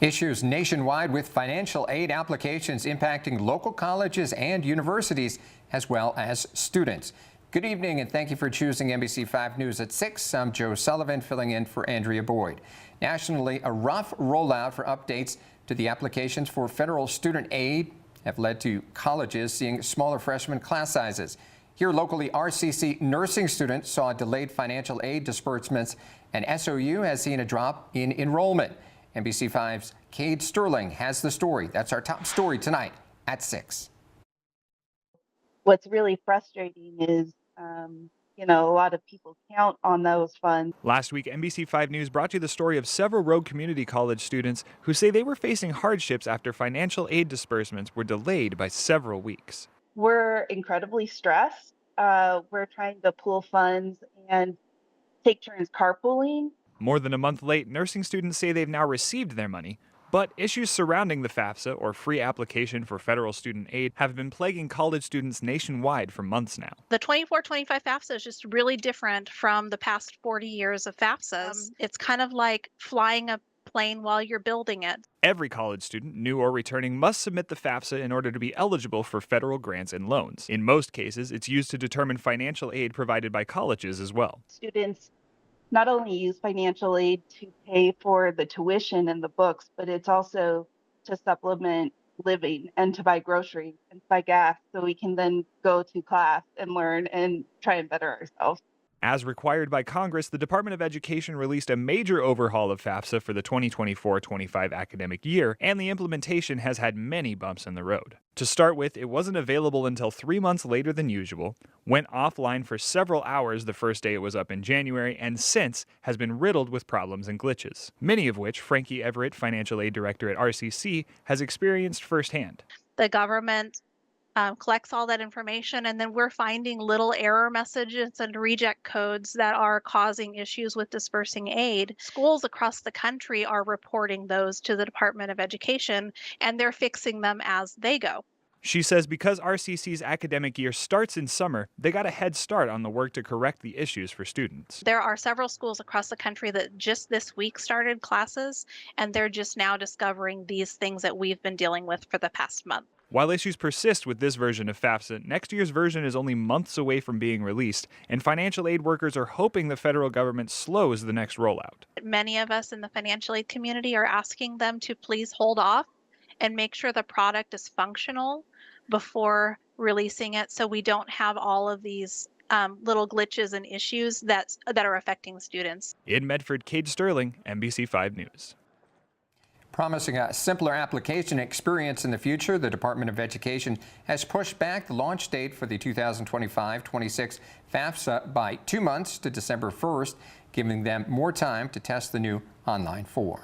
Issues nationwide with financial aid applications impacting local colleges and universities, as well as students. Good evening, and thank you for choosing NBC5 News at 6. I'm Joe Sullivan, filling in for Andrea Boyd. Nationally, a rough rollout for updates to the applications for federal student aid have led to colleges seeing smaller freshman class sizes. Here locally, RCC nursing students saw delayed financial aid disbursements, and SOU has seen a drop in enrollment. NBC5's Cade Sterling has the story. That's our top story tonight at 6. What's really frustrating is, a lot of people count on those funds. Last week, NBC5 News brought you the story of several Rogue Community College students who say they were facing hardships after financial aid disbursements were delayed by several weeks. We're incredibly stressed. We're trying to pool funds and take turns carpooling. More than a month late, nursing students say they've now received their money, but issues surrounding the FAFSA, or free application for federal student aid, have been plaguing college students nationwide for months now. The 24-25 FAFSA is just really different from the past 40 years of FAFSAs. It's kind of like flying a plane while you're building it. Every college student, new or returning, must submit the FAFSA in order to be eligible for federal grants and loans. In most cases, it's used to determine financial aid provided by colleges as well. Students not only use financial aid to pay for the tuition and the books, but it's also to supplement living and to buy groceries and buy gas so we can then go to class and learn and try and better ourselves. As required by Congress, the Department of Education released a major overhaul of FAFSA for the 2024-25 academic year, and the implementation has had many bumps in the road. To start with, it wasn't available until 3 months later than usual, went offline for several hours the first day it was up in January, and since has been riddled with problems and glitches, many of which Frankie Everett, Financial Aid Director at RCC, has experienced firsthand. The government collects all that information, and then we're finding little error messages and reject codes that are causing issues with dispersing aid. Schools across the country are reporting those to the Department of Education, and they're fixing them as they go. She says because RCC's academic year starts in summer, they got a head start on the work to correct the issues for students. There are several schools across the country that just this week started classes, and they're just now discovering these things that we've been dealing with for the past month. While issues persist with this version of FAFSA, next year's version is only months away from being released, and financial aid workers are hoping the federal government slows the next rollout. Many of us in the financial aid community are asking them to please hold off and make sure the product is functional before releasing it, so we don't have all of these little glitches and issues that are affecting students. In Medford, Cade Sterling, NBC5 News. Promising a simpler application experience in the future, the Department of Education has pushed back the launch date for the 2025-26 FAFSA by 2 months to December 1st, giving them more time to test the new online form.